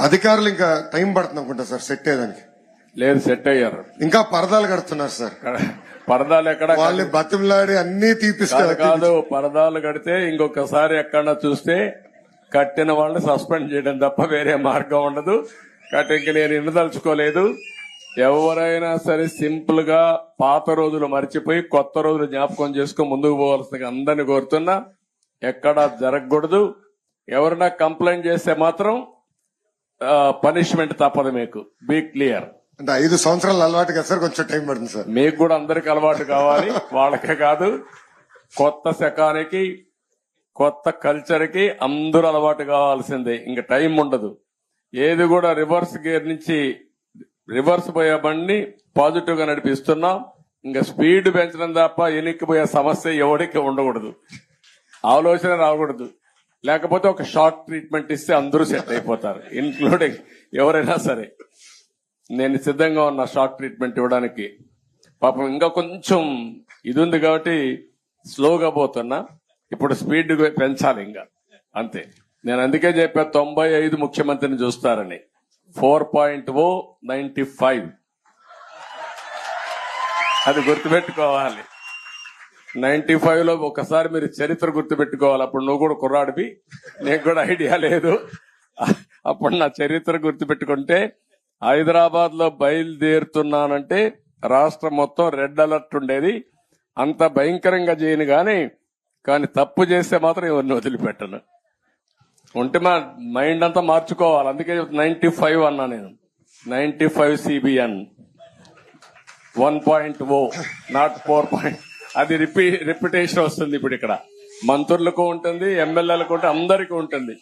అధికారులు ఇంకా టైం పడుతుంది అనుకుంటా సార్ సెట్ అయ్యేదానికి. లేదు, సెట్ అయ్యారు. ఇంకా పరదాలు కడుతున్నారు సార్. పరదాలు ఎక్కడ వాళ్ళు బతిమలాడి అన్ని తీపిస్తారు. కాదు, పరదాలు కడితే ఇంకొకసారి ఎక్కడన్నా చూస్తే కట్టిన వాళ్ళని సస్పెండ్ చేయడం తప్ప వేరే మార్గం ఉండదు. కాబట్టి ఇంక నేను ఇండదలుచుకోలేదు. ఎవరైనా సరే సింపుల్ గా పాత రోజులు మర్చిపోయి కొత్త రోజులు జ్ఞాపకం చేసుకుని ముందుకు పోవాల్సిందిగా అందరిని కోరుతున్నా. ఎక్కడా జరగకూడదు. ఎవరైనా కంప్లైంట్ చేస్తే మాత్రం పనిష్మెంట్ తప్పదు. మీకు బీ క్లియర్. అంటే 5 సంవత్సరాలు అలవాటు కదా సార్, కొంచెం టైం పడుతుంది సార్. మీకు కూడా అందరికి అలవాటు కావాలి, వాళ్ళకే కాదు. కొత్త శకానికి కొత్త కల్చర్ కి అందరూ అలవాటు కావాల్సిందే. ఇంకా టైం ఉండదు. ఏది కూడా రివర్స్ గేర్ నుంచి రివర్స్ పోయే బండిని పాజిటివ్ గా నడిపిస్తున్నాం. ఇంకా స్పీడ్ పెంచడం తప్ప ఎనిక్కిపోయే సమస్య ఎవరికి ఉండకూడదు. ఆలోచన రాకూడదు. లేకపోతే ఒక షార్ట్ ట్రీట్మెంట్ ఇస్తే అందరూ సెట్ అయిపోతారు, ఇన్క్లూడింగ్ ఎవరైనా సరే. నేను సిద్ధంగా ఉన్నా షార్ట్ ట్రీట్మెంట్ ఇవ్వడానికి. పాపం ఇంకా కొంచెం ఇది ఉంది కాబట్టి స్లోగా పోతున్నా. ఇప్పుడు స్పీడ్ పెంచాలి ఇంకా, అంతే. నేను అందుకే చెప్పా 95 ముఖ్యమంత్రిని చూస్తారని. 4.0 95 అది గుర్తుపెట్టుకోవాలి. 95 లో ఒకసారి మీరు చరిత్ర గుర్తుపెట్టుకోవాలి. అప్పుడు నువ్వు కూడా కుర్రాడివి, నీకు కూడా ఐడియా లేదు. అప్పుడు నా చరిత్ర గుర్తుపెట్టుకుంటే, హైదరాబాద్ లో బయలుదేరుతున్నానంటే రాష్ట్రం మొత్తం రెడ్ అలర్ట్ ఉండేది. అంత భయంకరంగా చేయను కానీ తప్పు చేస్తే మాత్రం ఎవరిని వదిలిపెట్టను. ఉంటే మా మైండ్ అంతా మార్చుకోవాలి. అందుకే 95 అన్నా నేను. 95 CBN 1.0 నాట్ 4. అది రిపిటేషన్ వస్తుంది. ఇప్పుడు ఇక్కడ మంత్రులకు ఉంటుంది, ఎమ్మెల్యేలకు ఉంటుంది, అందరికీ ఉంటుంది.